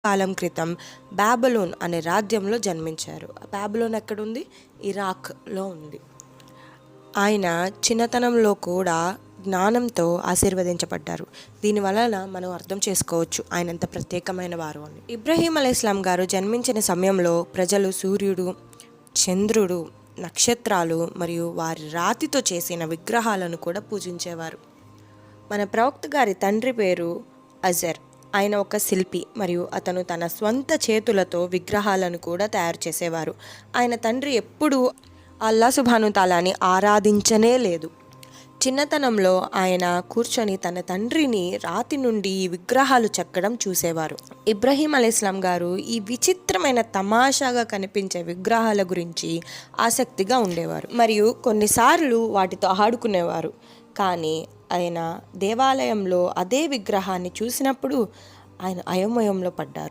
కాలం క్రితం బాబిలోన్ అనే రాజ్యంలో జన్మించారు. బాబిలోన్ ఎక్కడుంది? ఇరాక్లో ఉంది. ఆయన చిన్నతనంలో కూడా జ్ఞానంతో ఆశీర్వదించబడ్డారు. దీనివలన మనం అర్థం చేసుకోవచ్చు ఆయన ఎంత ప్రత్యేకమైన వారు అని. ఇబ్రహీం అలైహిస్సలాం గారు జన్మించిన సమయంలో ప్రజలు సూర్యుడు, చంద్రుడు, నక్షత్రాలు మరియు వారి రాతితో చేసిన విగ్రహాలను కూడా పూజించేవారు. మన ప్రవక్త గారి తండ్రి పేరు అజర్. ఆయన ఒక శిల్పి మరియు అతను తన స్వంత చేతులతో విగ్రహాలను కూడా తయారు చేసేవారు. ఆయన తండ్రి ఎప్పుడూ అల్లా సుబ్హాను తాలాని ఆరాధించనే లేదు. చిన్నతనంలో ఆయన కూర్చొని తన తండ్రిని రాతి నుండి ఈ విగ్రహాలు చెక్కడం చూసేవారు. ఇబ్రహీం అలైహిస్సలాం గారు ఈ విచిత్రమైన తమాషాగా కనిపించే విగ్రహాల గురించి ఆసక్తిగా ఉండేవారు మరియు కొన్నిసార్లు వాటితో ఆడుకునేవారు. కానీ ఆయన దేవాలయంలో అదే విగ్రహాన్ని చూసినప్పుడు ఆయన అయోమయంలో పడ్డారు.